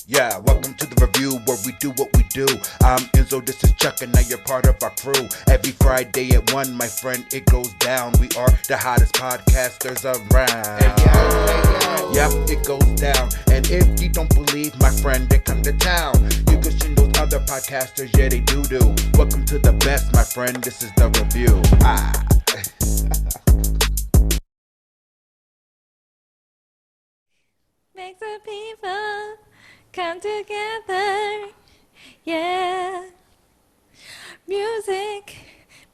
Yeah, welcome to the review where we do what we do. I'm Enzo, this is Chuck, and now you're part of our crew. Every Friday at 1, my friend, it goes down. We are the hottest podcasters around. Yep, it goes down. And if you don't believe, my friend, they come to town. You can see those other podcasters, yeah, they do. Welcome to the best, my friend, this is the review. Make the people come together, yeah. Music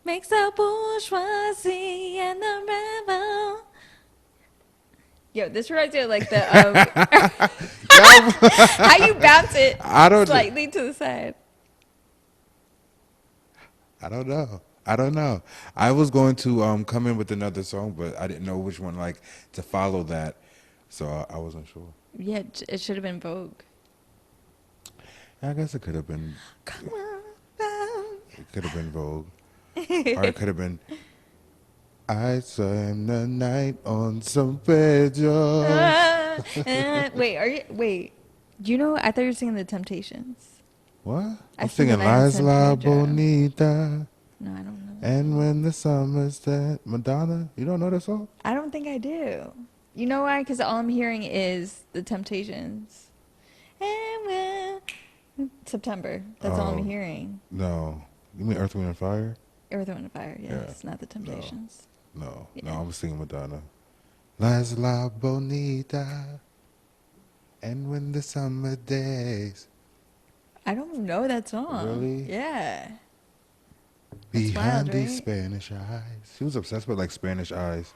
makes the bourgeoisie and the rebel. Yo, this reminds me of like the how you bounce it slightly to the side. I don't know. I was going to come in with another song, but I didn't know which one to follow that, so I wasn't sure. Yeah, it should have been Vogue. I guess it could have been. Come on, Vogue. It could have been Vogue, or it could have been. I swam the night on some pedro. Wait. Do you know? I thought you were singing The Temptations. What? I'm singing La Bonita. No, I don't know. And when the summer's dead. Madonna? You don't know that song? I don't think I do. You know why? Because all I'm hearing is The Temptations. And when September. That's all I'm hearing. No. You mean Earth, Wind, and Fire? Earth, Wind, and Fire, yes. Not The Temptations. No, I'm singing Madonna. La Bonita. And when the summer days. I don't know that song. Really? Yeah. Behind wild, these right? Spanish eyes. She was obsessed with Spanish eyes.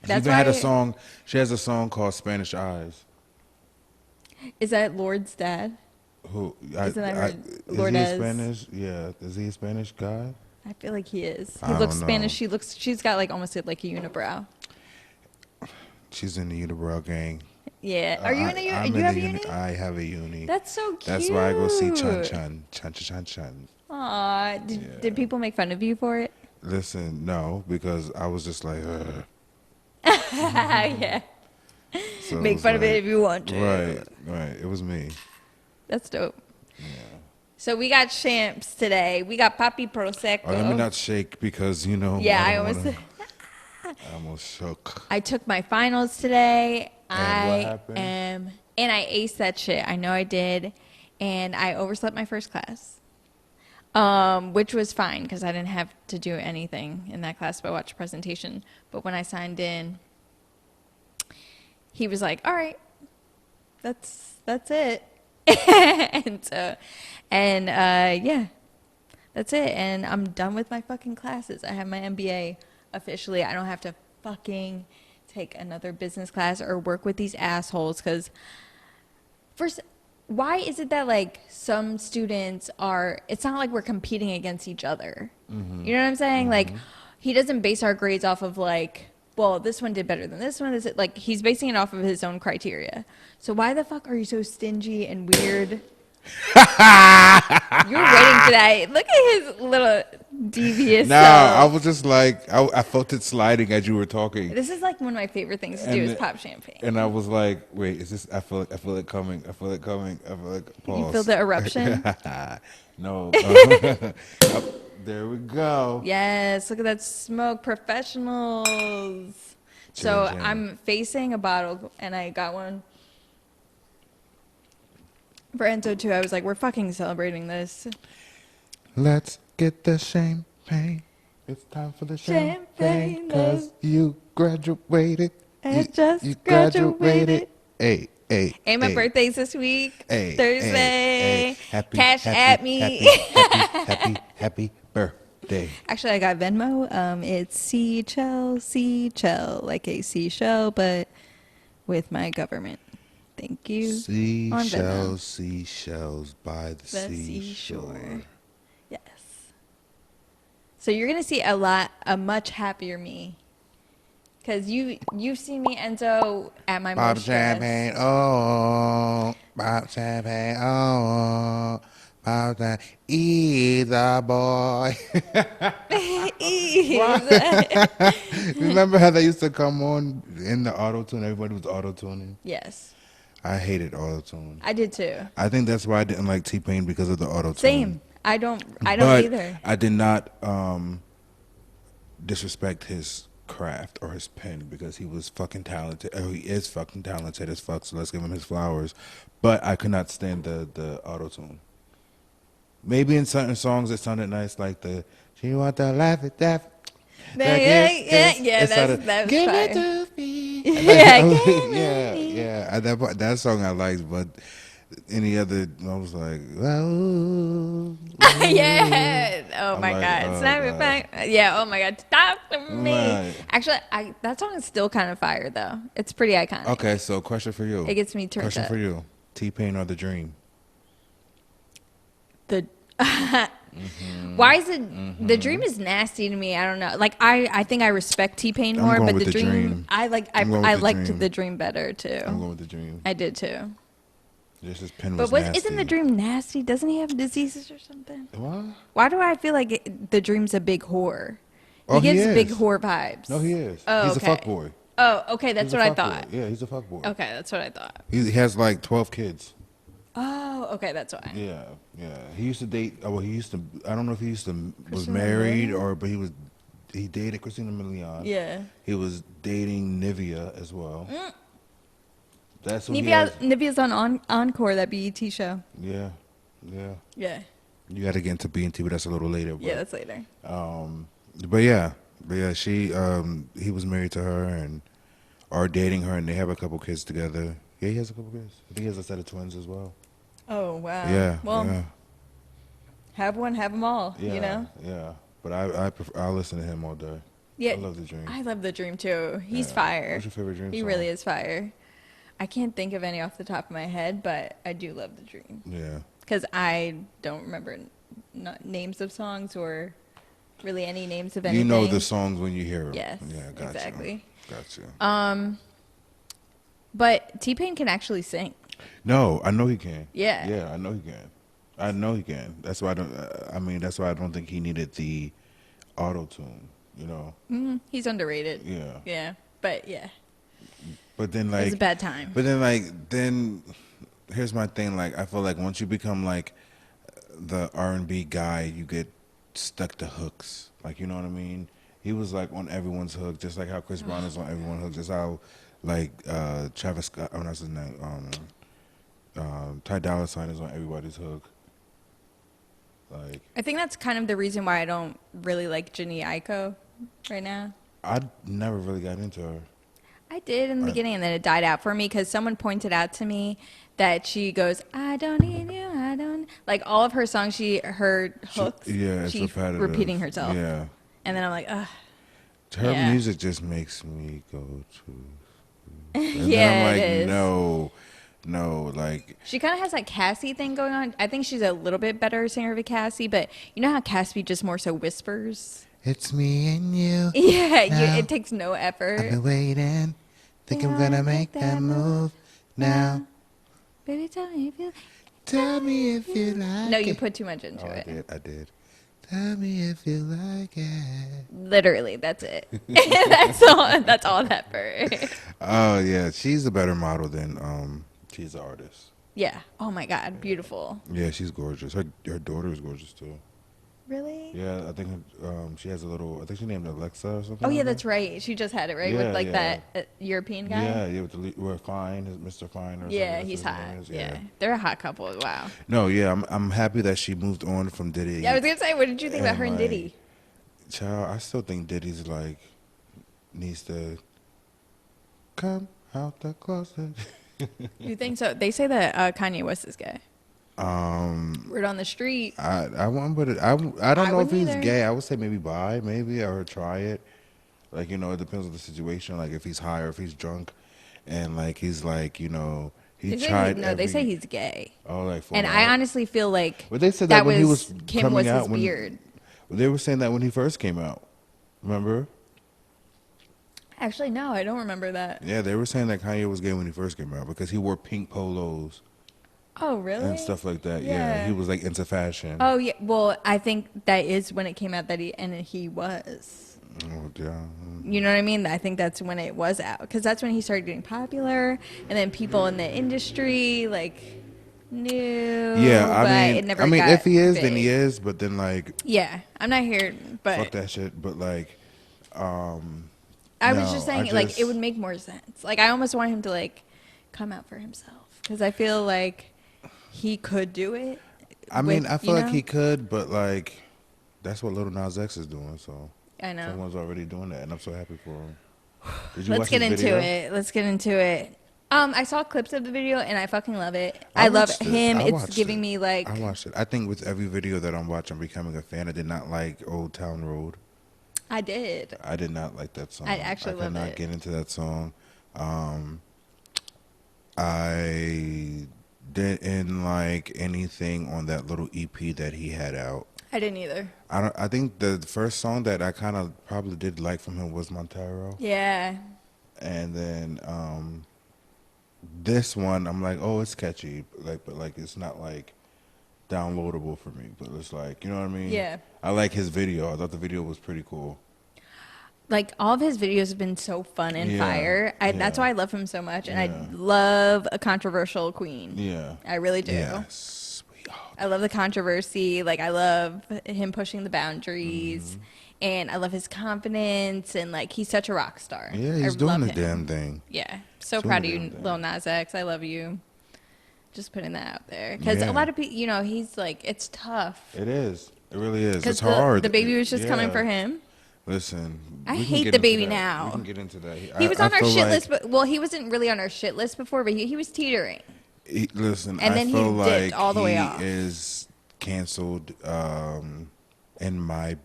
That's she even had a song. She has a song called Spanish Eyes. Is that Lord's dad? Who? Isn't that her? Is Lord he as? Spanish? Yeah. Is he a Spanish guy? I feel like he is. I He don't looks know. Spanish. She's got almost like a unibrow. She's in the unibrow gang. Yeah. Are you in a uni? I'm You in have the a uni? I have a uni. That's so cute. That's why I go see Chun. Aw. Did people make fun of you for it? Listen, no, because I was just like, Yeah. So Make fun of it if you want to. Right. It was me. That's dope. Yeah. So we got champs today. We got Papi Prosecco. Oh, let me not shake because Yeah, I almost shook. I took my finals today. And what happened? And I aced that shit. I know I did. And I overslept my first class, which was fine because I didn't have to do anything in that class but watch a presentation. But when I signed in, he was like, all right, that's it. Yeah, that's it. And I'm done with my fucking classes. I have my MBA officially. I don't have to fucking take another business class or work with these assholes. Because first, why is it that some students are, it's not like we're competing against each other. Mm-hmm. You know what I'm saying? Mm-hmm. He doesn't base our grades off of well, this one did better than this one. Is it he's basing it off of his own criteria? So why the fuck are you so stingy and weird? You were waiting for that. Look at his little devious. No, I was just I felt it sliding as you were talking. This is one of my favorite things to do is pop champagne. And I was like, wait, is this? I feel it coming. Pause. You feel the eruption? No. There we go. Yes, look at that smoke, professionals. So I'm facing a bottle, and I got one for Enzo too. I was like, we're fucking celebrating this. Let's get the champagne. It's time for the champagne. Cause you graduated. You graduated. Hey. And my birthday's this week. Thursday. Cash at me. Happy birthday. Actually, I got Venmo. It's seashell, like a seashell, but with my government. Thank you. Seashells by the seashore. Yes. So you're gonna see a much happier me. Cause you've seen me, Enzo, at my Pop most champagne, stressed. pop champagne, pop champagne, either boy. Remember how they used to come on in the auto tune? Everybody was auto tuning. Yes. I hated auto-tune. I did too. I think that's why I didn't like T-Pain because of the auto-tune. Same. I don't But either. I did not disrespect his craft or his pen because he was fucking talented. Oh, he is fucking talented as fuck, so let's give him his flowers. But I could not stand the auto-tune. Maybe in certain songs it sounded nice, like the "She want to laugh at that." Yeah, that was give fire. it to me. Yeah, That song I liked, but any other, I was like, well, yeah. Oh I'm my like, God. oh, Snap it God. back. Yeah. Oh my God. Stop me. Right. Actually, that song is still kind of fire though. It's pretty iconic. Okay, so question for you. It gets me turned Question up. for you: T-Pain or The Dream? The why is it the Dream is nasty to me? I don't know. Like I think I respect T-Pain I'm more, going but with the The Dream, Dream. I I'm going with I The liked Dream. the Dream better too. I'm going with The Dream. I did too. Just his pen But was nasty. isn't the Dream nasty? Doesn't he have diseases or something? What? Why do I feel like the Dream's a big whore? Oh, he gives is. big whore vibes. No, he is. Oh, He's okay. a fuckboy. Oh, okay. That's He's a what I fuckboy. thought. Yeah, he's a fuckboy. Okay, that's what I thought. He has like 12 kids. Oh, okay, that's why. Yeah, yeah. He used to date. Well, he used to. I don't know if he used to was Christina married Milian? but he dated Christina Milian. Yeah. He was dating Nivea as well. That's what Nivea's on Encore, that BET show. Yeah, yeah. Yeah. You got to get into B&T, but that's a little later. But, Yeah, that's later. but yeah, she he was married to her and are dating her, and they have a couple kids together. Yeah, he has a couple kids. I think he has a set of twins as well. Oh, wow. Yeah. Well, yeah. have one, have them all, Yeah, you know? Yeah, but I listen to him all day. Yeah. I love The Dream. I love The Dream, too. He's Yeah. fire. What's your favorite Dream He song? really is fire. I can't think of any off the top of my head, but I do love The Dream. Yeah. Because I don't remember names of songs or really any names of anything. You know the songs when you hear them. Yes, Yeah, gotcha. exactly. Gotcha. But T-Pain can actually sing. No, I know he can. Yeah. Yeah, I know he can. I know he can. That's why I don't. That's why I don't think he needed the auto tune. You know. He's underrated. Yeah. Yeah. But yeah, But then it like. was a bad time. But then here's my thing. Like I feel like once you become like the R&B guy, you get stuck to hooks. Like you know what I mean? He was like on everyone's hook, just like how Chris Brown is on everyone's hook. Just how like Travis Scott. Oh, that's his name. Ty Dolla $ign is on everybody's hook. Like I think that's kind of the reason why I don't really like Jhené Aiko right now. I never really got into her. I did in the beginning, and then it died out for me because someone pointed out to me that she goes, "I don't need you, I don't." Like all of her songs, her hooks, It's she's repetitive. repeating herself. Yeah. And then I'm like, ugh. Her Yeah. music just makes me go to. And Yeah, then I'm like, it is. no, like. She kind of has that Cassie thing going on. I think she's a little bit better singer of a Cassie, but you know how Cassie just more so whispers? It's me and you. Yeah, now. it takes no I've effort. been waiting. Think I'm gonna make that move now. Baby, tell me if you. Tell me if you like No, you it. put too much into it. I did. Tell me if you like it. Literally, that's it. That's all that for. Oh yeah, she's a better model than she's an artist. Yeah. Oh my God, beautiful. Yeah, she's gorgeous. Her daughter is gorgeous too. Really? Yeah, I think she has a little. I think she named Alexa or something. Oh yeah, like that's that. right. She just had it right Yeah, with like yeah. that European guy. Yeah, with we're fine, Mr. Fine or Yeah, something. he's That's what hot. his name is. Yeah, they're a hot couple. Wow. No, yeah, I'm happy that she moved on from Diddy. Yeah, I was gonna say, what did you think about And, her and like, Diddy? Child, I still think Diddy's like needs to come out the closet. You think so? They say that Kanye West is gay. Word on the street. I want, but I don't know if wouldn't he's either. gay. I would say maybe bi, maybe or try it. Like you know, it depends on the situation. Like if he's high or if he's drunk, and like he's like he They say tried. they say he's gay. Oh, like And I honestly feel like But they said that when he was Kim coming was out his when beard. they were saying that when he first came out. Remember? Actually, no, I don't remember that. Yeah, they were saying that Kanye was gay when he first came out because he wore pink polos Oh, really? and stuff like that. Yeah, Yeah. he was like into fashion. Oh yeah. Well, I think that is when it came out that he was. Oh, yeah. You know what I mean? I think that's when it was out, because that's when he started getting popular, and then people in the industry like knew. Yeah, but it never I mean, got if he is, big. then he is. But then, like, Yeah, I'm not here, but fuck that shit. But like, I was just saying, like, it would make more sense. Like, I almost want him to like come out for himself, because I feel like he could do it. I mean, I feel like he could, but like, that's what Lil Nas X is doing. So I know. someone's already doing that, and I'm so happy for him. Did you Let's watch get his into video? it. Let's get into it. I saw clips of the video and I fucking love it. I love him. It's giving me like. I watched it. I think with every video that I'm watching, I'm becoming a fan. I did not like Old Town Road. I did. I did not like that song. I actually love it. I could not get into that song. I didn't like anything on that little EP that he had out. I didn't either. I think the first song that I kind of probably did like from him was Montero. Yeah. And then this one, I'm like, oh, it's catchy, but it's not like downloadable for me. But it's like, you know what I mean? Yeah. I like his video. I thought the video was pretty cool. Like, all of his videos have been so fun and fire. That's why I love him so much. And I love a controversial queen. Yeah. I really do. Yes. I love the controversy. Like, I love him pushing the boundaries. Mm-hmm. And I love his confidence. And, like, he's such a rock star. Yeah, he's doing the damn thing. Yeah. So proud of you, Lil Nas X. I love you. Just putting that out there. Because a lot of people, you know, he's like, it's tough. It is. It really is. It's Because hard. DaBaby was just coming for him. Listen, I hate DaBaby now. We can get into that. He was on our shit list, but well, he wasn't really on our shit list before, but he was teetering. Listen, and then I feel he dipped like all the way off. He is canceled in my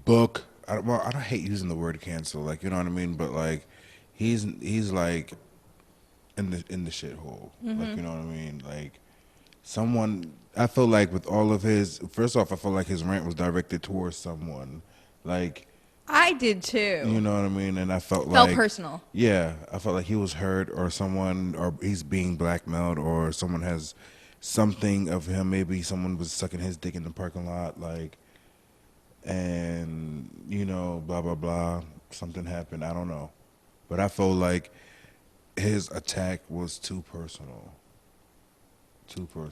book. I don't hate using the word cancel, like, you know what I mean, but like he's like in the shithole, like, you know what I mean, like someone. I feel like with all of his, first off, I feel like his rant was directed towards someone. Like, I did too. You know what I mean? And I felt personal. Yeah, I felt like he was hurt, or he's being blackmailed, or someone has something of him. Maybe someone was sucking his dick in the parking lot, like, and you know, blah blah blah. Something happened. I don't know, but I felt like his attack was too personal.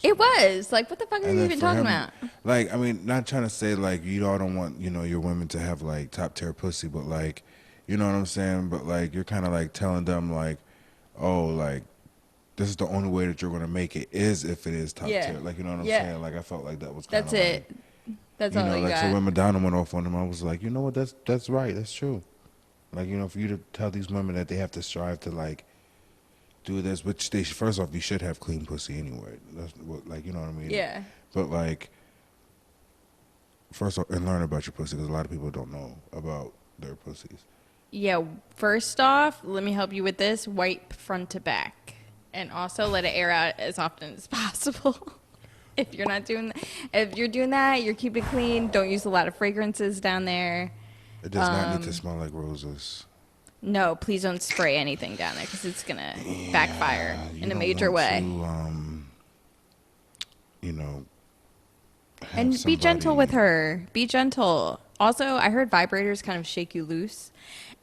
It was like, what the fuck are you even talking about? Like, I mean, not trying to say like you all don't want, you know, your women to have like top tier pussy, but like, you know what I'm saying? But like, you're kind of like telling them like, oh, like this is the only way that you're gonna make it is if it is top tier. Like, you know what I'm saying? Like, I felt like that was kind of that's it. Like, that's all you like, got. So when Madonna went off on him, I was like, you know what? That's right. That's true. Like, you know, for you to tell these women that they have to strive to like do this, which they first off, you should have clean pussy anyway. That's what, like, you know what I mean? Yeah. But like, first off, and learn about your pussy, because a lot of people don't know about their pussies. Yeah. First off, let me help you with this: wipe front to back, and also let it air out as often as possible. If you're not doing, if you're doing that, you're keeping it clean. Don't use a lot of fragrances down there. It does not need to smell like roses. No, please don't spray anything down there, because it's gonna backfire in a major way. You know, and be gentle with her. Be gentle. Also, I heard vibrators kind of shake you loose,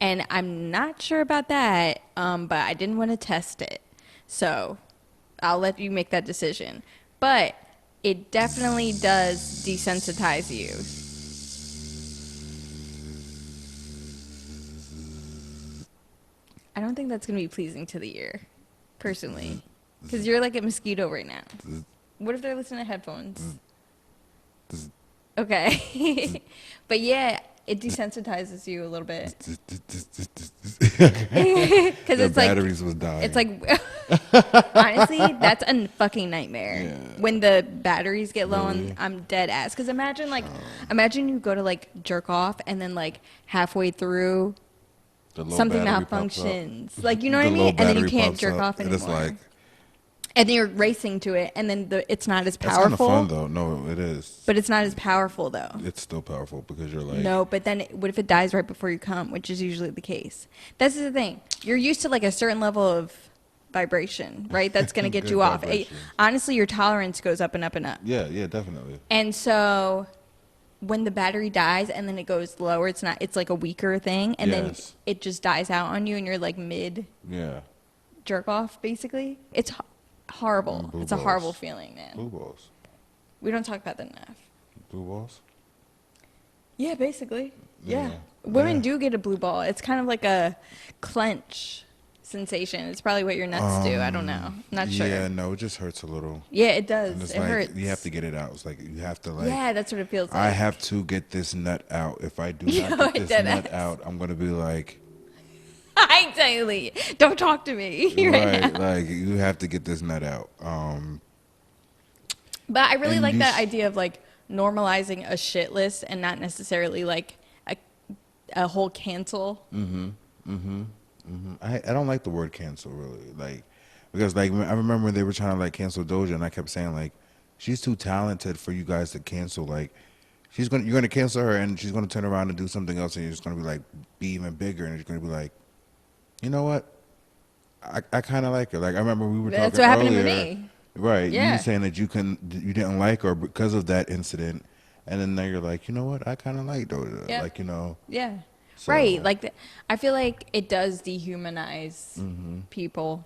and I'm not sure about that. But I didn't want to test it, so I'll let you make that decision. But it definitely does desensitize you. I don't think that's going to be pleasing to the ear, personally. Because you're like a mosquito right now. What if they're listening to headphones? Okay. But yeah, it desensitizes you a little bit. Because the batteries was dying. It's like, honestly, that's a fucking nightmare. Yeah. When the batteries get low, and I'm dead ass. Because imagine you go to like jerk off, and then like halfway through, something malfunctions, like, you know what I mean, and then you can't jerk off anymore. Like, and then you're racing to it, and then it's not as powerful. It's kind of fun though. No, it is. But it's not as powerful though. It's still powerful because you're like, no. But then what if it dies right before you come, which is usually the case? That's the thing. You're used to like a certain level of vibration, right? That's gonna get you off. Honestly, your tolerance goes up and up and up. Yeah, definitely. And so when the battery dies and then it goes lower, it's like a weaker thing, and then it just dies out on you, and you're like mid jerk off, basically. It's horrible. It's a horrible feeling, man. Blue balls. We don't talk about that enough. Blue balls? Yeah, basically. Yeah. Women do get a blue ball. It's kind of like a clench sensation. It's probably what your nuts do. I don't know. I'm not sure. Yeah, no, it just hurts a little. Yeah, it does. It like, hurts. You have to get it out. It's like you have to like. Yeah, that's what it feels like. I have to get this nut out. If I do not get this nut out, I'm gonna be like. I tell you, don't talk to me right now. Like you have to get this nut out. But I really like that idea of like normalizing a shit list and not necessarily like a whole cancel. I don't like the word cancel really, like because like I remember when they were trying to like cancel Doja, and I kept saying like she's too talented for you guys to cancel. Like you're gonna cancel her, and she's gonna turn around and do something else, and you're just gonna be like be even bigger, and you're gonna be like, you know what? I kind of like her. Like I remember we were talking earlier. That's what happened to me. Right. Yeah. You saying that you didn't like her because of that incident, and then now you're like, you know what? I kind of like Doja. Yep. Like, you know. Yeah. So. Right. Like I feel like it does dehumanize people.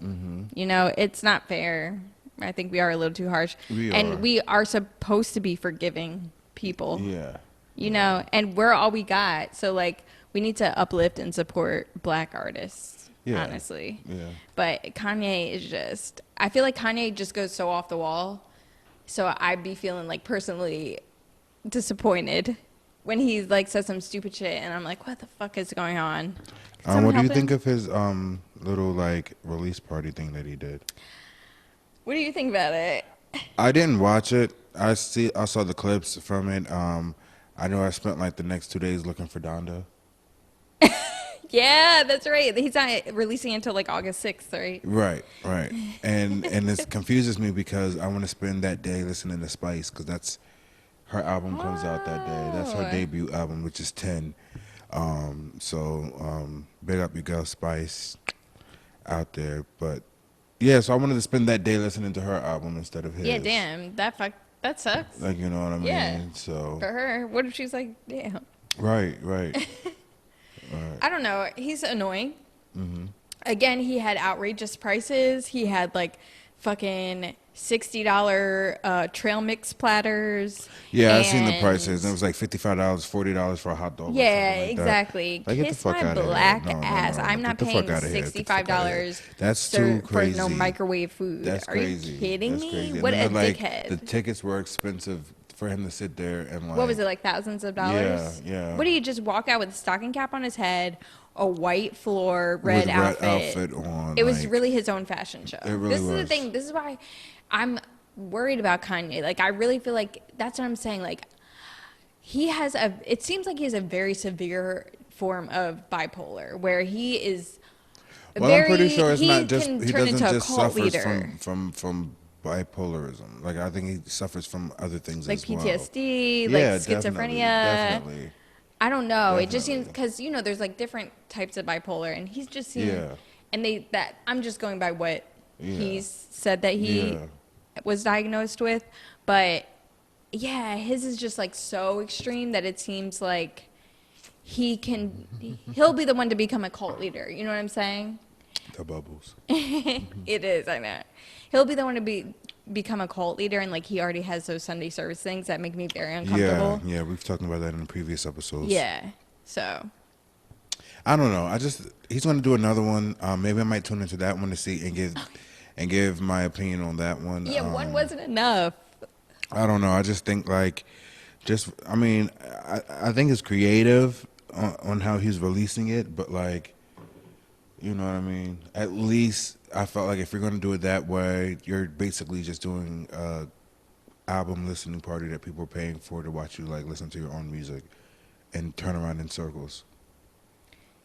You know, it's not fair. I think we are a little too harsh. We are supposed to be forgiving people. Yeah. You know, and we're all we got. So like we need to uplift and support Black artists. Yeah. Honestly. Yeah. But Kanye is just, I feel like Kanye just goes so off the wall. So I'd be feeling like personally disappointed when he like says some stupid shit, and I'm like, what the fuck is going on? What do you think of his little like release party thing that he did? What do you think about it? I didn't watch it. I saw the clips from it. I know I spent like the next 2 days looking for Donda. Yeah, that's right. He's not releasing until like August 6th, right? Right. And it confuses me because I want to spend that day listening to Spice, because that's her album comes out that day. That's her debut album, which is 10. So big up your girl Spice out there. But yeah, so I wanted to spend that day listening to her album instead of his. Yeah, damn. That sucks. Like, you know what I mean? Yeah. So for her, what if she's like, damn. Right. I don't know. He's annoying. Again, he had outrageous prices. He had like fucking $60 trail mix platters. Yeah, I seen the prices. It was like $55, $40 for a hot dog. Yeah, like exactly. Like, Kiss my black ass. No. I'm not paying $65. That's too crazy. For no microwave food. That's crazy. Are you kidding That's me? crazy. What a like, dickhead. The tickets were expensive for him to sit there and like. What was it, like thousands of dollars? Yeah. What do you just walk out with a stocking cap on his head, a white floor, red outfit on? It was really his own fashion show. It really was. This is the thing. This is why I'm worried about Kanye. Like, I really feel like that's what I'm saying. Like, it seems like he has a very severe form of bipolar, where he is I'm pretty sure it's not just, he doesn't just suffer leader. from bipolarism. Like, I think he suffers from other things like as well. PTSD, like schizophrenia. Definitely. I don't know. It just seems, because, you know, there's like different types of bipolar, and he's just seen, and I'm just going by what he's said that he was diagnosed with, but yeah, his is just like so extreme that it seems like he'll be the one to become a cult leader. You know what I'm saying? The bubbles. It is, I know. He'll be the one to become a cult leader, and like he already has those Sunday service things that make me very uncomfortable. Yeah, we've talked about that in the previous episodes. Yeah, so I don't know. He's going to do another one. Maybe I might tune into that one to see and give my opinion on that one. Yeah, one wasn't enough. I don't know. I just think like, I think it's creative on how he's releasing it, but like, you know what I mean? At least I felt like if you're going to do it that way, you're basically just doing a album listening party that people are paying for to watch you like listen to your own music and turn around in circles.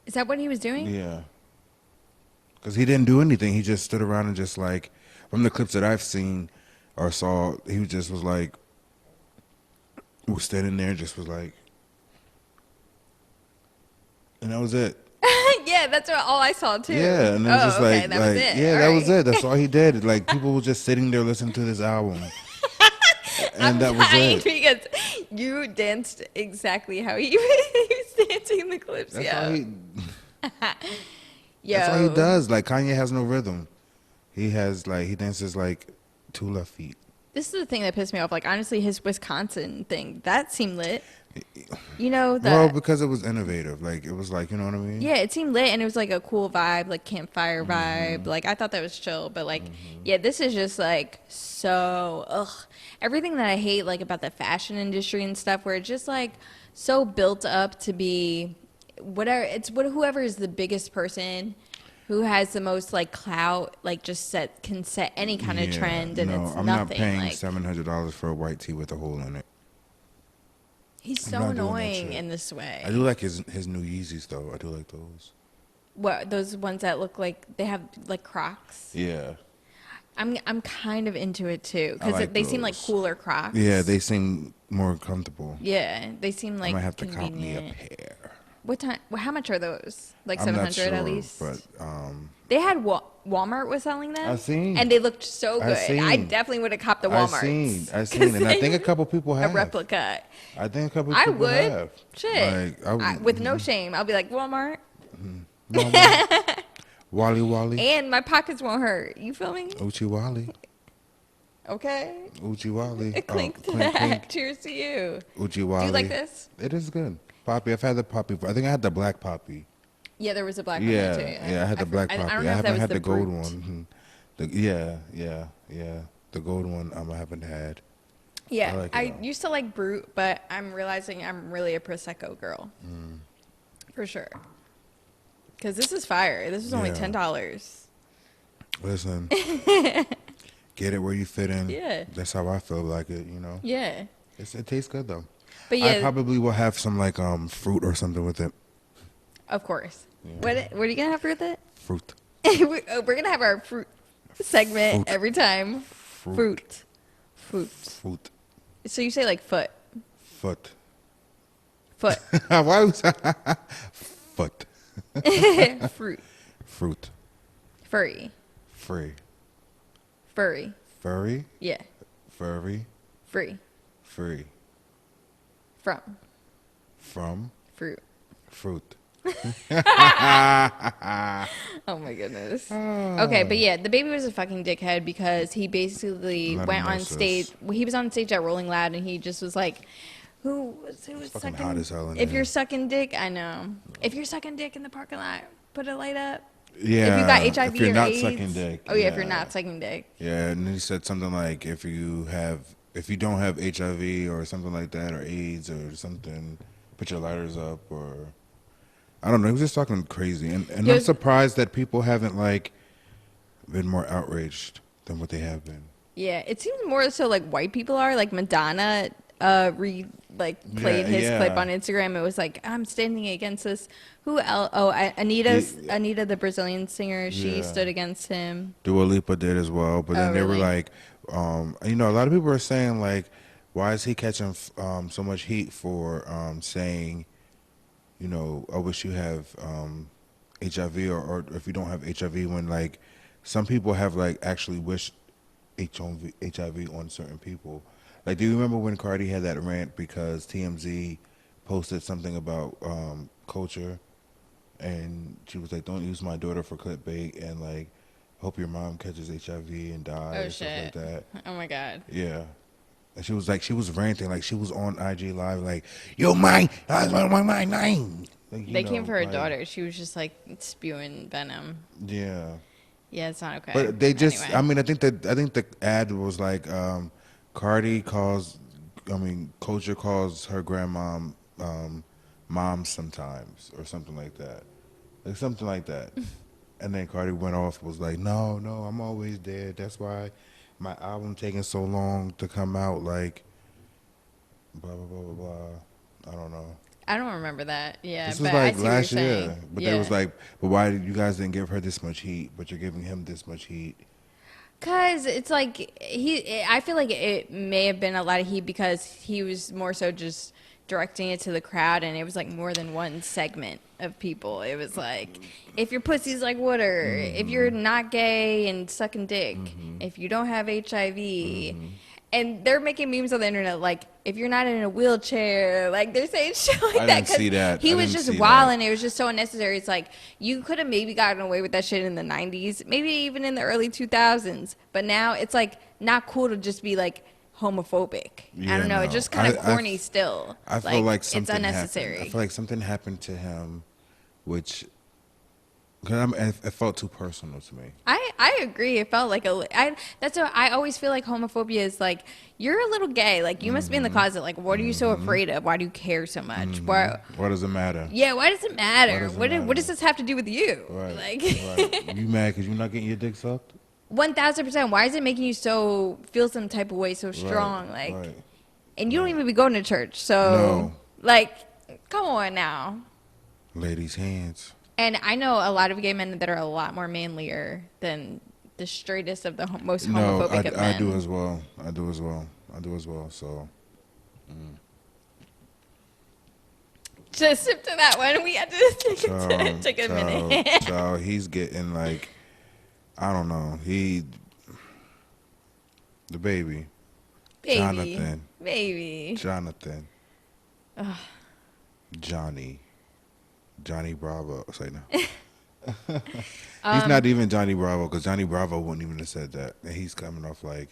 Is that what he was doing? Yeah. Because he didn't do anything. He just stood around and just like, from the clips that I've seen or saw, he just was like, was standing there and just was like, and that was it. Yeah, that's all I saw too. Yeah, and it was just like, that was it. Yeah, all that right. was it. That's all he did. Like, people were just sitting there listening to this album. And that was it. Because You danced exactly how he was dancing in the clips. That's Yeah. all he. Yo. That's all he does. Like Kanye has no rhythm. He dances like 2 left feet. This is the thing that pissed me off. Like, honestly, his Wisconsin thing, that seemed lit. You know, Well, because it was innovative. Like, it was like, you know what I mean? yeah, it seemed lit, and it was like a cool vibe, like campfire vibe. Like, I thought that was chill. But, like, yeah, this is just like so, everything that I hate, like, about the fashion industry and stuff, where it's just like so built up to be whatever. It's whoever is the biggest person who has the most like clout, like just can set any kind of trend, and it's I'm nothing. not paying like, $700 for a white tee with a hole in it. He's I'm so not doing that annoying shit. in this way. I do like his new Yeezys though. I do like those. What, those ones that look like they have like Crocs? Yeah. I'm kind of into it too, because like they seem like those. cooler Crocs. Yeah, they seem more comfortable. Yeah, they seem like I might have to cop me a convenient. pair. What time? Well, how much are those? Like I'm not 700 at sure, least. but They had Walmart was selling them. I seen. And they looked so I good. seen. I definitely would have copped the Walmart. I seen, and I think a couple people have a replica. I think a couple I people would. have. Shit. Like, With no shame, I'll be like Walmart, Wally Wally. and my pockets won't hurt. You feel me? Uchi Wally. Okay. Uchi Wally. Clink to clink, that. clink. Cheers to you. Uchi Wally. Do you like this? It is good. Poppy. I've had the poppy. I think I had the black poppy. Yeah, there was a black one Yeah, there too. yeah. I had the black poppy. I don't know I if that haven't was had the gold Brute. one. Yeah. The gold one I haven't had. Yeah, I like it, I though. used to like Brute, but I'm realizing I'm really a Prosecco girl. For sure. Because this is fire. This is only Yeah. $10. Listen, get it where you fit in. Yeah. That's how I feel like it. You know. Yeah. It tastes good though. But I yeah, probably will have some like fruit or something with it. of course. What are you going to have with it? Fruit. We're going to have our fruit segment Fruit. every time. Fruit. Fruit. So you say like foot. Foot. Foot. Why was foot? Fruit. Fruit. Furry. Free. Furry. Furry. Yeah. Furry. Free. Free. From. From. Fruit. Fruit. Oh my goodness. Okay, but yeah, DaBaby was a fucking dickhead because he basically Let him went know, on sis. stage. Well, he was on stage at Rolling Loud, and he just was like, "Who was fucking sucking? hot as hell in If there. you're sucking dick, I know. If you're sucking dick in the parking lot, put a light up. Yeah. If you got HIV if you're or not AIDS, sucking dick. oh yeah, if you're not sucking dick. Yeah, and then he said something like if you don't have HIV or something like that or AIDS or something, put your lighters up or I don't know. He was just talking crazy, and Yeah. I'm surprised that people haven't like been more outraged than what they have been. Yeah, it seems more so like white people are. Like Madonna played his yeah. clip on Instagram. It was like, I'm standing against this. Who else? Oh, Anita, the Brazilian singer. She Yeah. stood against him. Dua Lipa did as well, but then Oh, they were really? like, a lot of people are saying like, why is he catching so much heat for saying, I wish you have HIV or if you don't have HIV when like some people have like actually wished HIV on certain people. Like, do you remember when Cardi had that rant because TMZ posted something about culture, and she was like, "Don't use my daughter for clickbait," and like, "Hope your mom catches HIV and dies," Oh and stuff like shit! that. Oh my god! Yeah. And she was ranting, like she was on IG Live, like, "Yo, mine, my nine." Like, They came for her daughter. She was just like spewing venom. Yeah. Yeah, it's not okay. But they just, Anyway. I mean, I think the ad was like, Culture calls her grandma mom sometimes or something like that. Like something like that. And then Cardi went off, was like, no, I'm always there. That's why my album taking so long to come out, like, blah, blah, blah, blah, blah. I don't know. I don't remember that. Yeah, This was but I like see what you're last year. saying. But yeah. they was like, but why you guys didn't give her this much heat, but you're giving him this much heat? Cause it's like I feel like it may have been a lot of heat because he was more so just directing it to the crowd, and it was like more than one segment of people. It was like, if your pussy's like water, if you're not gay and sucking dick, if you don't have HIV, And they're making memes on the internet like, if you're not in a wheelchair, like they're saying shit like that. I didn't see that. He I was didn't just see wild that. and it was just so unnecessary. It's like, you could have maybe gotten away with that shit in the 90s, maybe even in the early 2000s. But now it's like not cool to just be like homophobic. Yeah, I don't know. no. It's just kind of corny still. I feel like it's something unnecessary. happened. I feel like something happened to him, which it felt too personal to me. I agree. It felt like that's what I always feel like homophobia is like, you're a little gay. Like, you must be in the closet. Like, what are you so afraid of? Why do you care so much? What does it matter? Yeah, why does it matter? Why does it What does this have to do with you? Right. Like, Right. You mad because you're not getting your dick sucked? 1000%. Why is it making you feel some type of way so strong? Right, Like, right. and you don't even be going to church. So, No. like, come on now. Ladies' hands. And I know a lot of gay men that are a lot more manlier than the straightest of the most homophobic of men. I do as well. I do as well. So, Just sip to that one. We had to take a minute. So he's getting like, I don't know. DaBaby. Jonathan. Johnny Bravo. Say no. He's not even Johnny Bravo because Johnny Bravo wouldn't even have said that. And he's coming off like.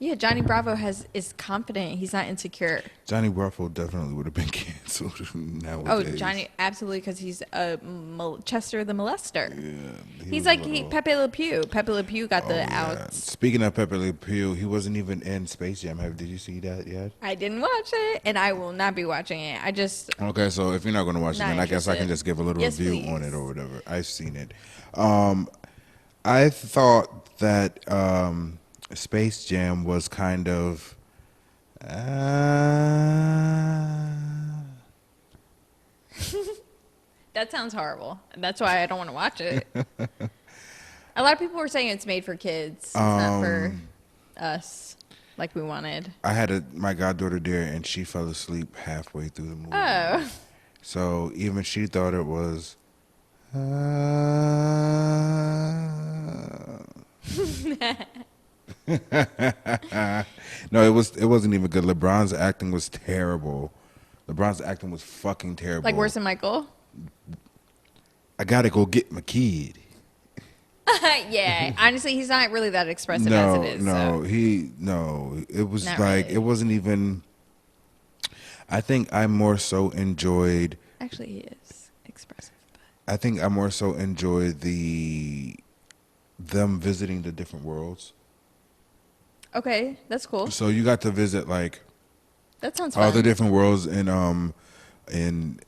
Yeah, Johnny Bravo is confident. He's not insecure. Johnny Bravo definitely would have been canceled nowadays. Oh, Johnny, absolutely, because he's Chester the molester. Yeah, he's like Pepe Le Pew. Pepe Le Pew got the outs. Speaking of Pepe Le Pew, he wasn't even in Space Jam. Did you see that yet? I didn't watch it, and I will not be watching it. I just Okay, so if you're not going to watch it, then I guess I can just give a little review on it or whatever. I've seen it. I thought that Space Jam was kind of that sounds horrible. That's why I don't want to watch it. A lot of people were saying it's made for kids. It's not for us like we wanted. I had my goddaughter there, and she fell asleep halfway through the movie. Oh. So even she thought it was. No, it wasn't even good. LeBron's acting was terrible. LeBron's acting was fucking terrible. Like worse than Michael? I gotta go get my kid. Yeah, honestly, he's not really that expressive as it is. It was Not like really. it wasn't even. I think I more so enjoyed. Actually, he is expressive. I think I more so enjoyed them visiting the different worlds. Okay, that's cool. So you got to visit like That sounds fun. all the different worlds in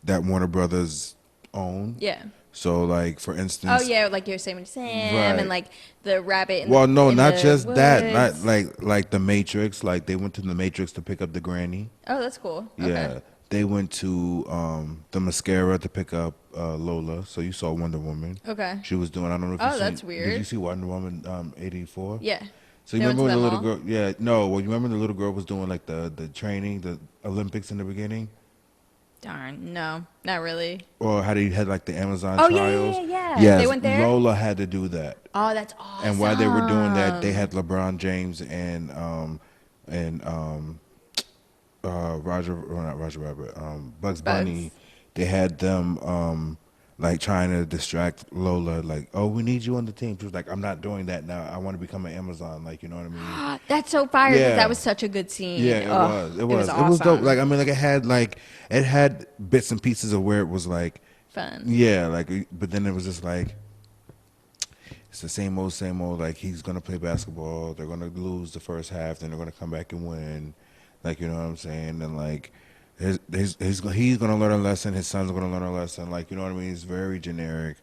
that Warner Brothers own. Yeah. So like for instance. Oh yeah, like Yosemite Sam Right. and like the rabbit. In Well, no, in not the just that. woods. Not like the Matrix. Like they went to the Matrix to pick up the granny. Oh, that's cool. Yeah. Okay. They went to the mascara to pick up Lola. So you saw Wonder Woman. Okay. She was doing. I don't know if Oh, you that's seen, weird. Did you see Wonder Woman 84? Yeah. So you They went remember when to the that little mall? girl? Yeah, no. Well, you remember the little girl was doing like the training, the Olympics in the beginning, Darn. No, not really. or how they had like the Amazon Oh, yeah, trials. yeah, yeah. Yes, They went there? Lola had to do that, Oh, that's awesome. and while they were doing that, they had LeBron James and not Roger Rabbit, Bugs Bunny. They had them like trying to distract Lola, like, oh, we need you on the team. She was like, I'm not doing that now. I want to become an Amazon, like, you know what I mean? That's so fire. 'Cause Yeah. That was such a good scene. Yeah, it was. It was awesome. dope. Like, I mean, like it had bits and pieces of where it was like, Fun. yeah, like, but then it was just like, it's the same old, same old. Like, he's gonna play basketball. They're gonna lose the first half, then they're gonna come back and win. Like, you know what I'm saying? And like, he's gonna learn a lesson. His son's gonna learn a lesson. Like, you know what I mean? It's very generic.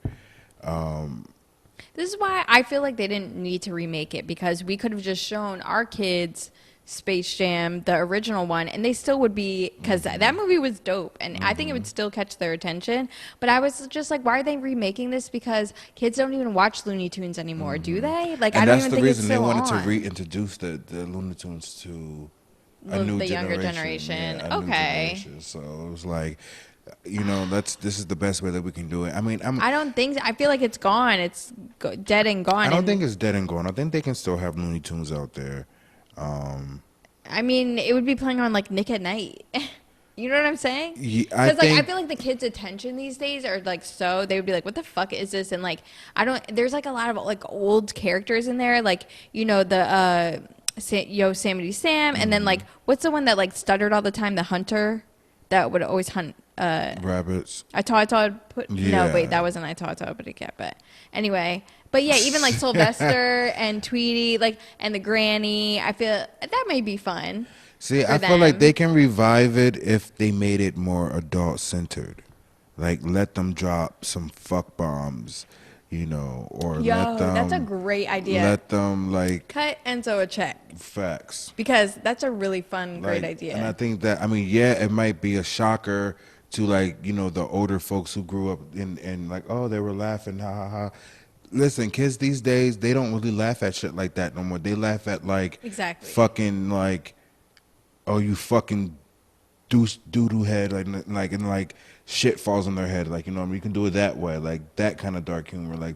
This is why I feel like they didn't need to remake it, because we could have just shown our kids Space Jam, the original one, and they still would be, because that movie was dope, and I think it would still catch their attention. But I was just like, why are they remaking this? Because kids don't even watch Looney Tunes anymore, do they? Like, And I don't that's even the think it's reason they still wanted on. to reintroduce the Looney Tunes to a The new younger generation. generation. Yeah, a new Okay. generation. So it was like, you know, this is the best way that we can do it. I mean, I don't think, I feel like it's gone. It's dead and gone. I don't and think it's dead and gone. I think they can still have Looney Tunes out there. I mean, it would be playing on like Nick at Night. You know what I'm saying? Yeah, Because like I feel like the kids' attention these days are like so they would be like, "What the fuck is this?" And like I don't. There's like a lot of like old characters in there, like you know the Yosemite Sam, and then like what's the one that like stuttered all the time? The hunter that would always hunt rabbits. I thought put no Yeah. wait that wasn't I thought but it kept but anyway. But yeah, even like Sylvester and Tweety, like and the granny, I feel that may be fun. See, for I feel like them. they can revive it if they made it more adult centered. Like let them drop some fuck bombs, you know, or Yo, let them that's a great idea. let them like Cut Enzo a check facts. because that's a really fun, great Like, idea. And I think that yeah, it might be a shocker to like, you know, the older folks who grew up in like, oh, they were laughing, ha ha ha. Listen, kids these days, they don't really laugh at shit like that no more. They laugh at like Exactly. fucking like, oh, you fucking doo-doo head, and like shit falls on their head, like, you know what I mean? You can do it that way, like that kind of dark humor, like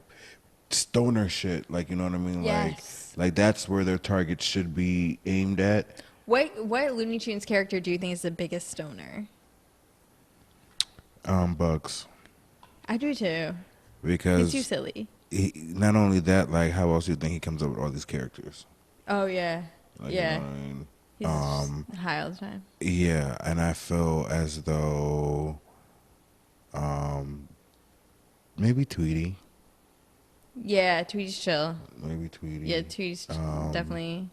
stoner shit, like, you know what I mean? Yes. Like that's where their target should be aimed at. What Looney Tunes character do you think is the biggest stoner? Bugs. I do too. Because He's too silly. not only that, like how else do you think he comes up with all these characters? Oh yeah, Like, yeah. You know what I mean? He's just high all the time. Yeah, and I feel as though maybe Tweety. Yeah, Tweety's chill. Maybe Tweety. Yeah, Tweety's definitely.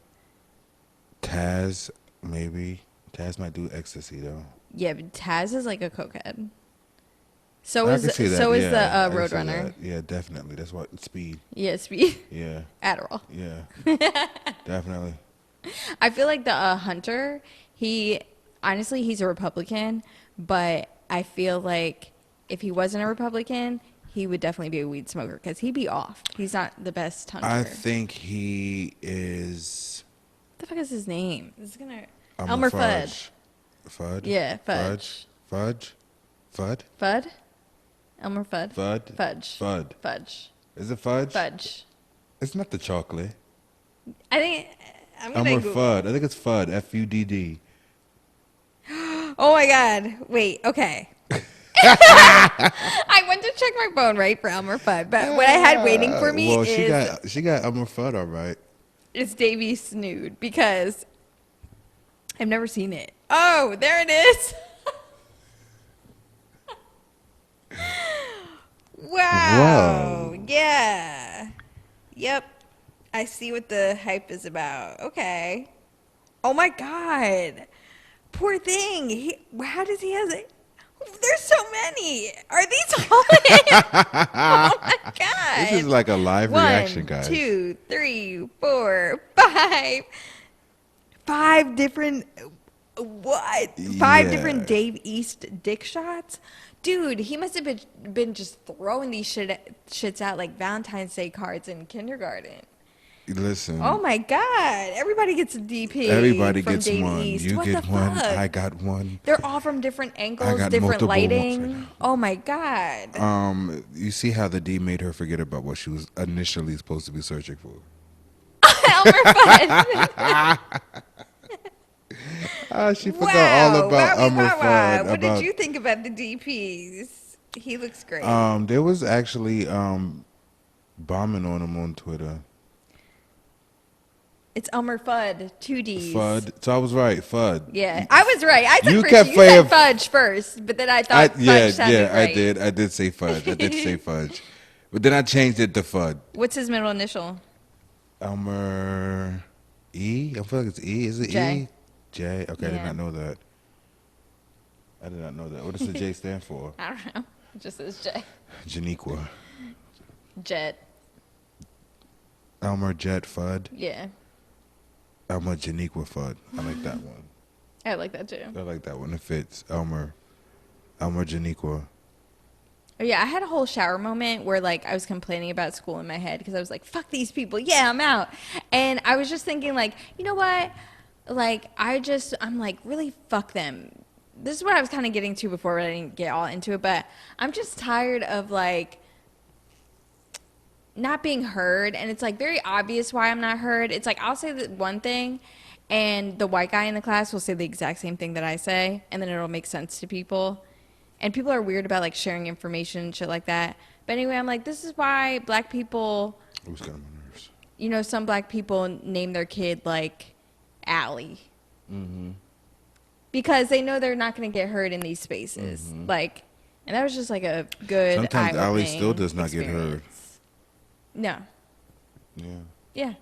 Taz, maybe. Taz might do ecstasy though. Yeah, but Taz is like a cokehead. So I is can see that, so is yeah, I the can see Roadrunner. that. Yeah, definitely. That's what speed. Yeah, Speed. Yeah, Adderall. yeah, definitely. I feel like the Hunter, he honestly he's a Republican, but I feel like if he wasn't a Republican, he would definitely be a weed smoker because he'd be off. He's not the best hunter. I think he is. What the fuck is his name? This is gonna Elmer Fudd. Fudd. Yeah, Fudge. Fudge. Fudd. Fudd. Elmer Fudd. Fudd. Fudge. Fudd. Fudge. Is it fudge? Fudge. It's not the chocolate. I think I'm gonna Elmer Google. Fudd. I think it's Fudd. Fudd. Oh my god. Wait, okay. I went to check my phone right for Elmer Fudd, but what I had waiting for me Well, is she got Elmer Fudd all right. it's Davy Snood because I've never seen it. Oh, there it is. Wow. Whoa. Yeah. Yep. I see what the hype is about. Okay. Oh my god. Poor thing. How does he have it? There's so many. Are these all him? Oh my god. This is like a live reaction, guys. 1, 2, 3, 4, 5. 5 different what? 5 Yeah. different Dave East dick shots? Dude, he must have been just throwing these shits out like Valentine's Day cards in kindergarten. Listen. Oh my god. Everybody gets a DP. Everybody from gets Dave one. East. You What get the one. fuck? I got one. They're all from different angles, got different multiple lighting. Oh my god. You see how the D made her forget about what she was initially supposed to be searching for. Elmer Fudd. She forgot all about Wowie Elmer wawa. Fudd. What did you think about the DPs? He looks great. There was actually bombing on him on Twitter. It's Elmer Fudd, 2Ds. Fudd. So I was right. Fudd. Yeah, I was right. I said You first, kept you saying said fudge first, but then I thought fudge yeah, sounded right. I did. I did say fudge. I did say fudge. But then I changed it to Fudd. What's his middle initial? Elmer E? I feel like it's E. Is it J. E? J. Okay, I did Yeah. not know that. I did not know that. What does the J stand for? I don't know. It just says J. Janiqua. Jet. Elmer Jet Fudd. Yeah. Elmer Janiqua Fudd. I like that one. I like that too. I like that one. It fits. Elmer Janiqua. Oh, yeah, I had a whole shower moment where like I was complaining about school in my head because I was like, fuck these people. Yeah, I'm out. And I was just thinking like, you know what? Like I'm like, really fuck them. This is what I was kind of getting to before, but I didn't get all into it. But I'm just tired of like not being heard. And it's like very obvious why I'm not heard. It's like I'll say that one thing And the white guy in the class will say the exact same thing that I say, and then it'll make sense to people. And people are weird about like sharing information and shit like that. But anyway, I'm like, this is why black people, It was kind of my nerves. you know, some black people name their kid like Allie. Mm-hmm. Because they know they're not going to get hurt in these spaces. Like, and that was just like a good Sometimes Allie eye-opening still does not get hurt. experience. No. Yeah. Yeah.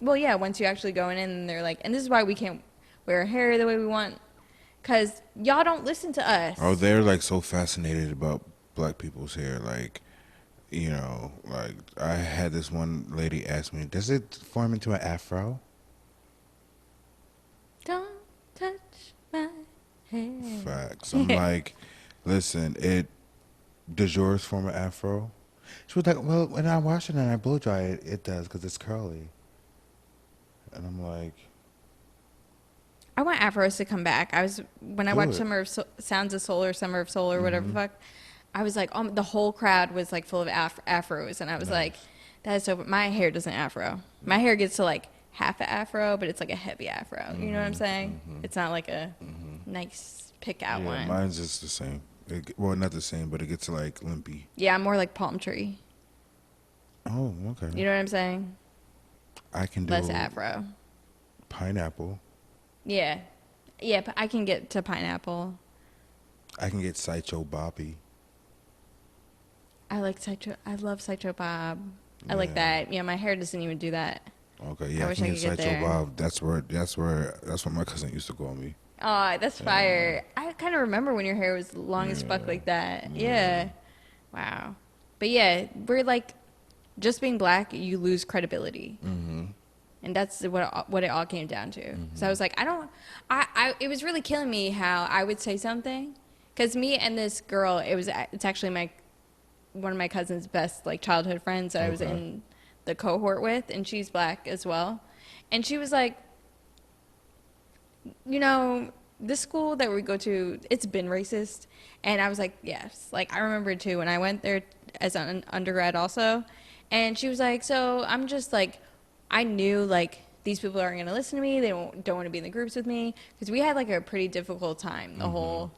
Well, yeah, once you actually go in and they're like, and this is why we can't wear our hair the way we want. Because y'all don't listen to us. Oh, they're like so fascinated about black people's hair. Like, you know, like I had this one lady ask me, does it form into an afro? Don't touch my hair. Facts. I'm like, listen, does yours form an afro? She was like, well, when I wash it and I blow dry it, it does because it's curly. And I'm like, I want afros to come back. When I watched Good. Summer of Sounds of Soul or Summer of Soul or whatever the fuck, I was like, the whole crowd was like full of afros, and I was like, that is so. My hair doesn't afro. My hair gets to like half a afro, but it's like a heavy afro. You know what I'm saying? It's not like a nice pick out yeah, one. mine's just the same. Well, not the same, but it gets like limpy. Yeah, I'm more like palm tree. Oh, okay. You know what I'm saying? I can do Less afro. pineapple. Yeah. Yeah, but I can get to pineapple. I can get Sideshow Bobby. I like Sideshow. I love Sideshow Bob. I like Yeah. that. Yeah, my hair doesn't even do that. Okay, yeah, I wish can I get could get Sideshow there. Bob. That's what my cousin used to call me. Oh, that's fire. I kind of remember when your hair was long as fuck like that. Yeah. Wow. But yeah, we're like, just being black, you lose credibility. And that's what it all came down to. So I was like, it was really killing me how I would say something. Because me and this girl, it's actually one of my cousin's best like childhood friends that I was in the cohort with, and she's black as well. And she was like, you know, this school that we go to, it's been racist. And I was like, yes. Like, I remember too when I went there as an undergrad also. And she was like, so I'm just like, I knew like these people aren't going to listen to me. They don't want to be in the groups with me. Because we had like a pretty difficult time the whole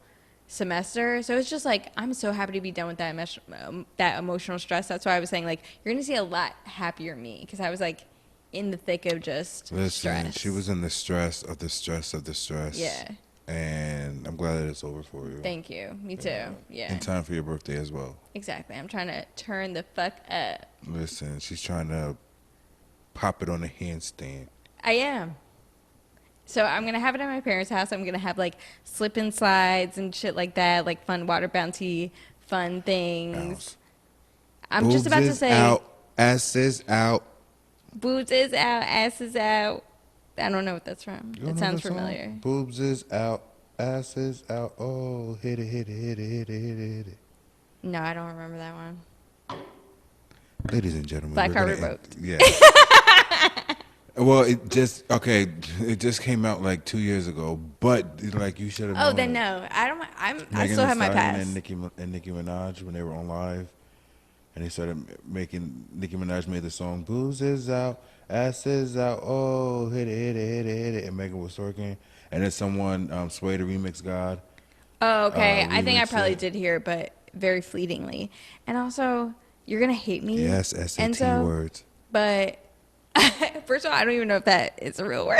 semester. So it's just like, I'm so happy to be done with that emotional stress. That's why I was saying like, you're going to see a lot happier me. Because I was like in the thick of just stress. She was in the stress of the stress of the stress. Yeah. And I'm glad that it's over for you. Thank you. Me too. Yeah. In time for your birthday as well. Exactly. I'm trying to turn the fuck up. Listen, she's trying to pop it on a handstand. I am. So I'm going to have it at my parents' house. I'm going to have like slip and slides and shit like that, like fun water bounty, fun things. I'm just about to say. Out, asses out. Boobs is out, ass is out. I don't know what that's from. You don't It know sounds that song? familiar. Boobs is out, ass is out. Oh, hit it, hit it, hit it, hit it, hit it, hit it. No, I don't remember that one. Ladies and gentlemen, Black we're Card gonna revoked. Yeah. Well, it just came out like 2 years ago, but like you should have known. Oh, then it. no. I Megan still Thee have my Stallion pass. and Nicki Minaj when they were on live, and they started making Nicki Minaj made the song "Booze is out, ass is out, oh hit it, hit it, hit it, hit it," and Megan was twerking, and then someone Sway the remix God. Oh, okay. I think I remixed probably it. did hear it, but very fleetingly. And also, you're going to hate me. Yes, SAT Enzo, words. But first of all, I don't even know if that is a real word,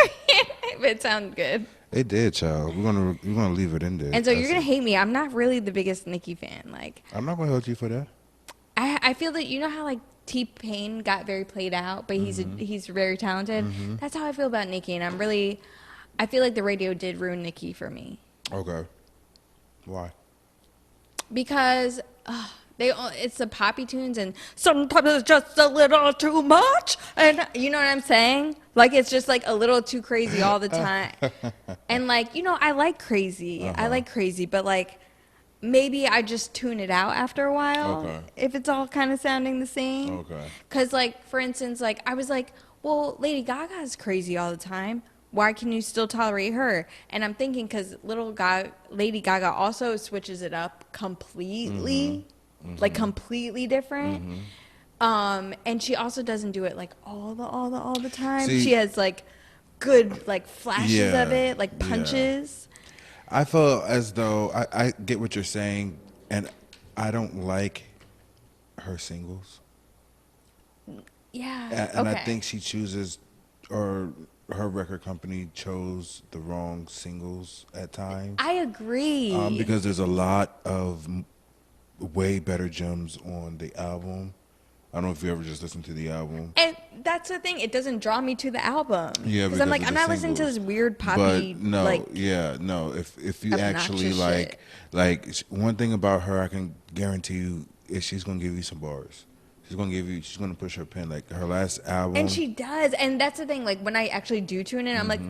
but it sounds good. It did, child. We're gonna leave it in there. And so you're gonna hate me. I'm not really the biggest Nicki fan. Like, I'm not gonna hold you for that. I feel that, you know how like T-Pain got very played out, but he's very talented. That's how I feel about Nicki, and I feel like the radio did ruin Nicki for me. Okay. Why? Because it's the poppy tunes, and sometimes it's just a little too much, and you know what I'm saying? Like, it's just like a little too crazy all the time. And like, you know, I like crazy. I like crazy, but like maybe I just tune it out after a while. Okay. If it's all kind of sounding the same. Okay. Because like, for instance, like I was like, well, Lady Gaga's crazy all the time. Why can you still tolerate her? And I'm thinking because Lady Gaga also switches it up completely, like completely different. And she also doesn't do it like all the time. See- She has like good like flashes Yeah, of it, like yeah. punches. I feel as though I get what you're saying, and I don't like her singles. Yeah. And I Okay. think she chooses, or her record company chose the wrong singles at times. I agree. Because there's a lot of way better gems on the album. I don't know if you ever just listened to the album. And that's the thing; it doesn't draw me to the album. Yeah, because I'm like, of I'm the not listening to singles. this weird poppy, But no, like yeah, no. If you actually obnoxious shit. one thing about her, I can guarantee you is she's gonna give you some bars. She's gonna push her pen. Like her last album. And she does, and that's the thing. Like when I actually do tune in, I'm like,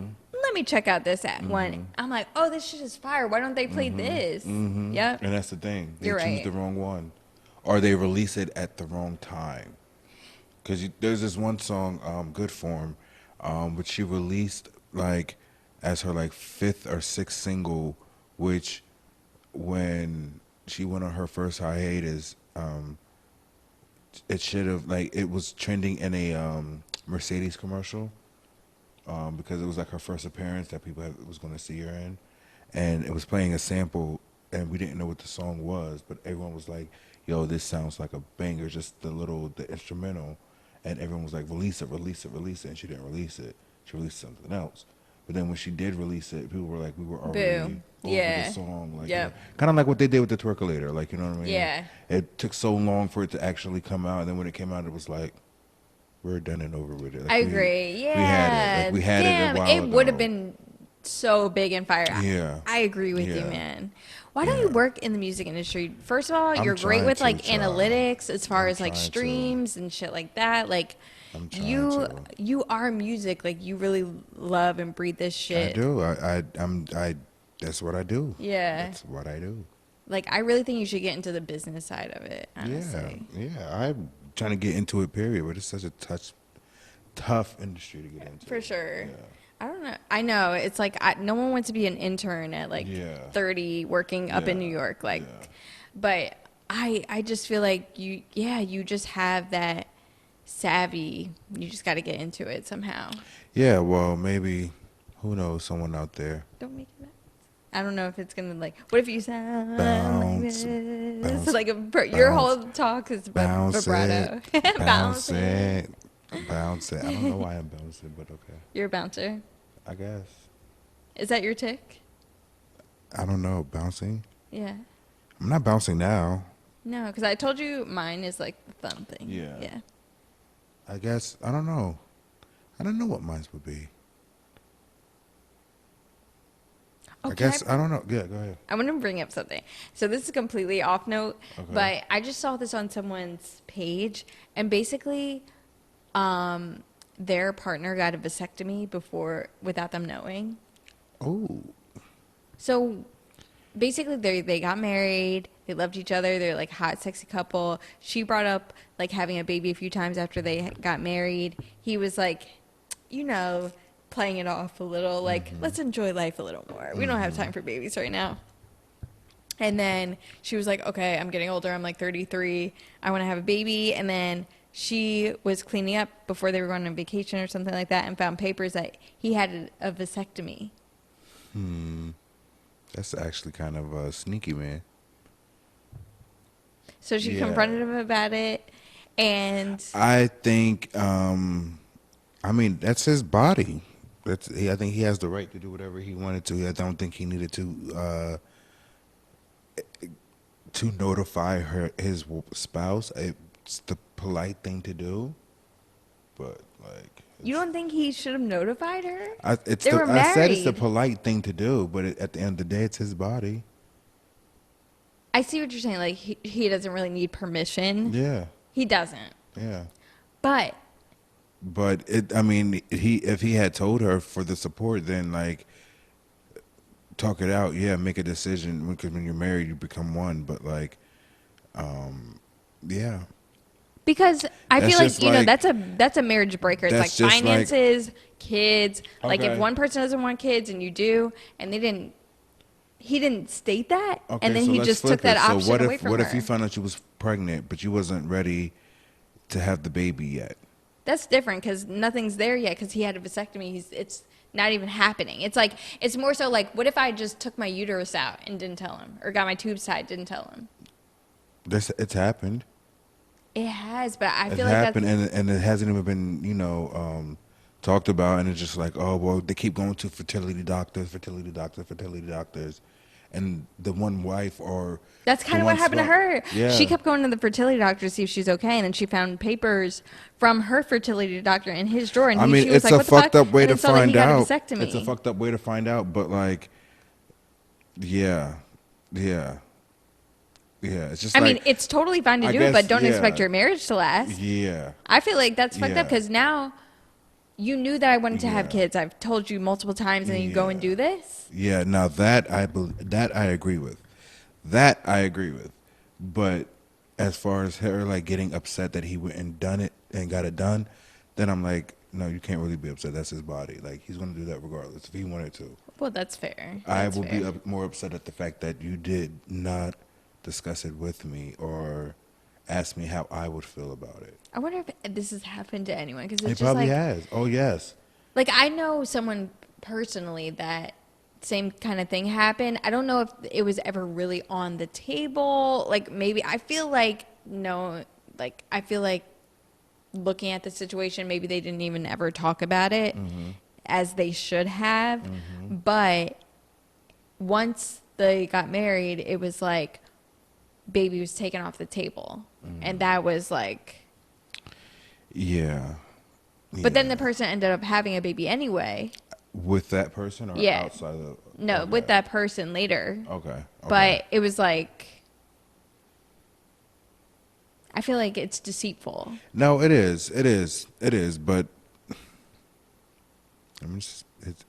let me check out this one. I'm like, oh, this shit is fire. Why don't they play this? Yep. And that's the thing. They You're choose right. the wrong one, or they release it at the wrong time. Because there's this one song, "Good Form," which she released like as her like 5th or 6th single, which when she went on her first hiatus, it should have like it was trending in a Mercedes commercial, because it was like her first appearance that was going to see her in, and it was playing a sample, and we didn't know what the song was, but everyone was like, "Yo, this sounds like a banger," just the instrumental, and everyone was like, "Release it, release it, release it," and she didn't release it. She released something else. But then when she did release it, people were like, we were already over Yeah. the song. Like, Yep. kind of like what they did with the Twerkulator. Like, you know what I mean? Yeah. It took so long for it to actually come out. And then when it came out, it was like, we're done and over with it. Like, I agree. Yeah. We had it. Like, we had Damn, it a while it would have ago. been so big and fire. Yeah. I agree with you, Yeah. man. Why don't you Yeah. work in the music industry? First of all, I'm you're great trying with to, like child. analytics as far I'm as like trying to. streams and shit like that. Like I'm trying you to. you are music. Like you really love and breathe this shit. I do. That's what I do. Yeah. That's what I do. Like I really think you should get into the business side of it, honestly. Yeah. I'm trying to get into it, period. But it's such a tough industry to get into. For sure. Yeah. I don't know. I know. It's like no one wants to be an intern at like Yeah. 30 working up in Yeah. New York. Like, Yeah. but I just feel like you just have that savvy. You just got to get into it somehow. Yeah, well, maybe, who knows, someone out there. Don't make it. I don't know if it's gonna like. What if you sound Bounce, like this? bounce, Like your bounce, whole talk is Bounce vibrato. it, bounce it, bounce it. I don't know why I'm bouncing, but okay. You're a bouncer. I guess. Is that your tick? I don't know, bouncing? Yeah. I'm not bouncing now. No, because I told you mine is like the thumb thing. Yeah. Yeah. I guess, I don't know. I don't know what mine would be. Oh, I guess, I don't know. Yeah, go ahead. I want to bring up something. So this is completely off note, Okay. but I just saw this on someone's page, and basically, their partner got a vasectomy without them knowing. Oh. So basically, they got married. They loved each other. They're like hot, sexy couple. She brought up like having a baby a few times after they got married. He was like, playing it off a little, like, let's enjoy life a little more. We don't have time for babies right now. And then she was like, okay, I'm getting older. I'm like 33. I want to have a baby. And then she was cleaning up before they were going on vacation or something like that and found papers that he had a vasectomy. That's actually kind of sneaky, man. So she Yeah. confronted him about it. And I think, I mean, that's his body. I think he has the right to do whatever he wanted to. I don't think he needed to notify his spouse. It's the polite thing to do, but like. you don't think he should have notified her? I said it's the polite thing to do, but at the end of the day, it's his body. I see what you're saying. Like, he doesn't really need permission. Yeah. He doesn't. Yeah. But if he had told her for the support, then like talk it out. Yeah, make a decision, because when you're married, you become one. But like, yeah. because I That's feel just like, like- that's a marriage breaker. It's like that's just like- finances, kids. Like if Okay. one person doesn't want kids and you do, and he didn't state that, Okay, and then so he let's just flip took that it. So option away from what her. if you found out you was pregnant, but you wasn't ready to have the baby yet? That's different because nothing's there yet because he had a vasectomy. It's not even happening. It's like, it's more so like, what if I just took my uterus out and didn't tell him? Or got my tubes tied, didn't tell him? It's happened. It has, but I It's feel like happened, that's... and it hasn't even been, talked about. And it's just like, oh, well, they keep going to fertility doctors. And the one wife or... That's kind the of what one happened to spouse- her. Yeah. She kept going to the fertility doctor to see if she's okay, and then she found papers from her fertility doctor in his drawer, and I mean, she was it's like, a what the fuck? fucked up way And to then saw that he find got a out. vasectomy. It's a fucked up way to find out, but like, yeah. It's just I like, mean, it's totally fine to I do it, guess, but don't yeah. expect your marriage to last. yeah. I feel like that's fucked Yeah. up because now you knew that I wanted to have Yeah. kids. I've told you multiple times, and then you go and do this. Yeah, now that I agree with. That I agree with. But as far as her like getting upset that he went and done it and got it done, then I'm like, no, you can't really be upset. That's his body. Like, he's going to do that regardless if he wanted to. Well, that's fair. I That's will fair. be more upset at the fact that you did not discuss it with me or ask me how I would feel about it. I wonder if this has happened to anyone because It it's just probably like, has. Oh, yes. like I know someone personally that same kind of thing happened. I don't know if it was ever really on the table. Like maybe I feel like no, like I feel like looking at the situation, maybe they didn't even ever talk about it as they should have. But once they got married, it was like baby was taken off the table, and that was like. Yeah. But then the person ended up having a baby anyway. With that person or Yeah. outside of... No, okay. with that person later. Okay. But it was like, I feel like it's deceitful. No, it is. But I mean,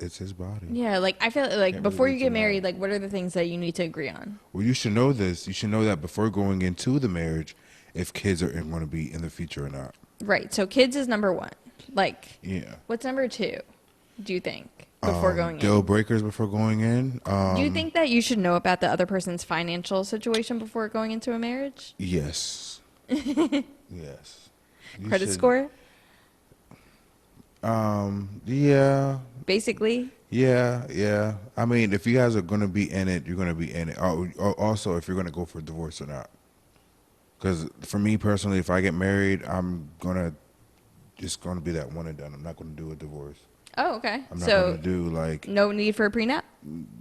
it's his body. Yeah, like I feel like Can't before really you do get too married, much. like what are the things that you need to agree on? Well, you should know this. You should know that before going into the marriage, if kids are going to be in the future or not. Right. So kids is number one. Like, Yeah. what's number two? Do you think before going Deal in? breakers before going in. Do you think that you should know about the other person's financial situation before going into a marriage? Yes. Yes. You Credit should- score, Yeah. basically. Yeah. I mean, if you guys are gonna be in it, you're gonna be in it. Also, if you're gonna go for a divorce or not. Because for me personally, if I get married, I'm gonna just gonna be that one and done. I'm not gonna do a divorce. Oh, okay. I'm not So gonna do like no need for a prenup.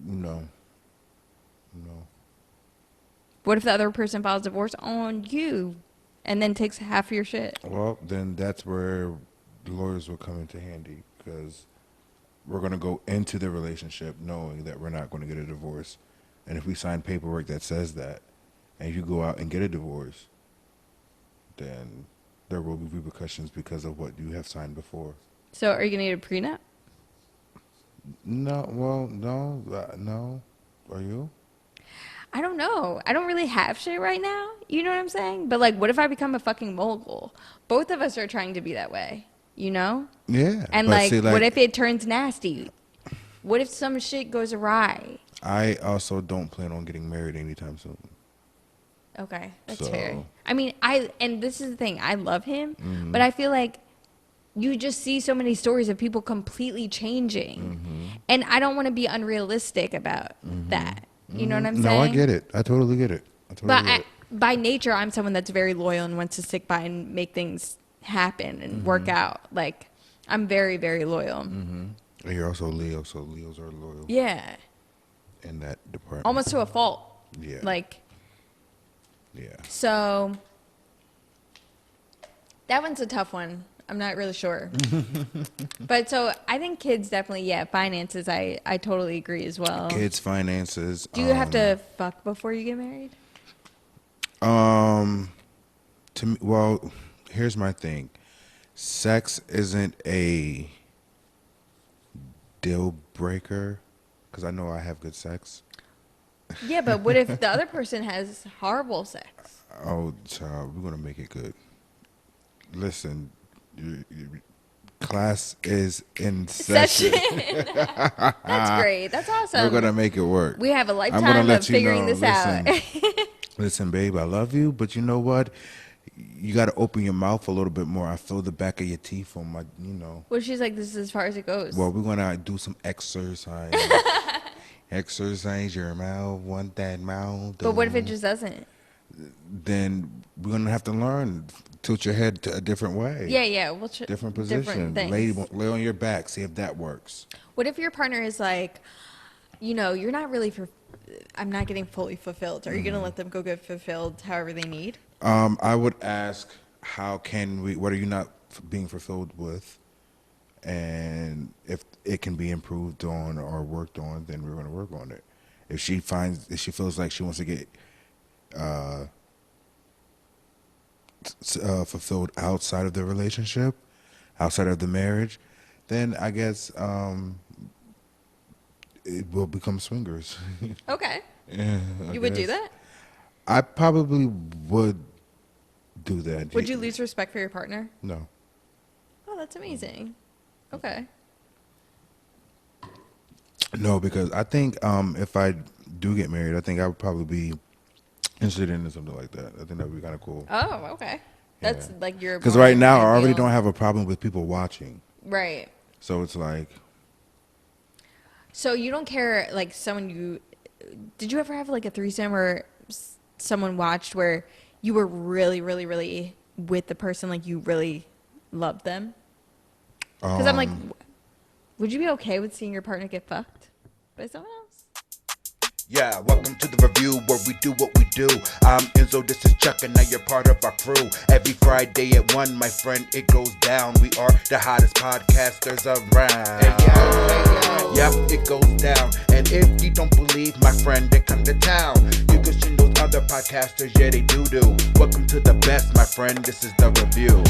no. What if the other person files divorce on you and then takes half of your shit? Well, then that's where the lawyers will come into handy because we're going to go into the relationship knowing that we're not going to get a divorce. And if we sign paperwork that says that and you go out and get a divorce, then there will be repercussions because of what you have signed before. So are you going to need a prenup? No. Are you? I don't know. I don't really have shit right now. You know what I'm saying? But like, what if I become a fucking mogul? Both of us are trying to be that way, you know? Yeah. And but like, see, what if it turns nasty? What if some shit goes awry? I also don't plan on getting married anytime soon. Okay, that's So- fair. I mean, and this is the thing. I love him, but I feel like you just see so many stories of people completely changing. And I don't want to be unrealistic about that. You know what I'm saying? No, I get it. I totally get it. But by nature, I'm someone that's very loyal and wants to stick by and make things happen and work out. Like, I'm very, very loyal. And you're also Leo, so Leos are loyal Yeah. in that department. Almost to a fault. Yeah. Like, Yeah. so that one's a tough one. I'm not really sure. But so I think kids definitely, yeah, finances, I totally agree as well. Kids, finances. Do you have to fuck before you get married? To me, well, here's my thing. Sex isn't a deal breaker because I know I have good sex. Yeah, but what if the other person has horrible sex? Oh, child, we're gonna make it good. Listen, class is in session. That's great. That's awesome. We're gonna make it work. We have a I'm gonna lifetime let of you figuring know, this out. Listen, babe, I love you, but you know what? you got to open your mouth a little bit more. I feel the back of your teeth on my, Well, she's like, this is as far as it goes. Well, we're gonna do some exercise. Exercise your mouth, want that mouth. But what if it just doesn't? Then we're gonna have to learn. Tilt your head to a different way. Yeah. Well, different position. Lay on your back. See if that works. What if your partner is like, you're not really I'm not getting fully fulfilled. Are you gonna let them go get fulfilled however they need? I would ask, what are you not being fulfilled with? And if it can be improved on or worked on, then we're going to work on it. If she feels like she wants to get fulfilled outside of the relationship, outside of the marriage, then I guess it will become swingers. Okay. Yeah, you would do that? I probably would do that. Would you lose respect for your partner? No. Oh, that's amazing. Okay. No, because I think if I do get married, I think I would probably be interested in something like that. I think that would be kind of cool. Oh, okay. That's like your. Because right now I already don't have a problem with people watching. Right. So it's like. So you don't care, like did you ever have like a threesome where someone watched where you were really, really, really with the person, like you really loved them? Because I'm like, would you be okay with seeing your partner get fucked by someone else? Yeah, welcome to the review where we do what we do. I'm Enzo, this is Chuck, and now you're part of our crew. Every Friday at 1, my friend, it goes down. We are the hottest podcasters around. Yep, it goes down. And if you don't believe, my friend, then come to town. You can see those other podcasters, yeah, they do. Welcome to the best, my friend, this is the review.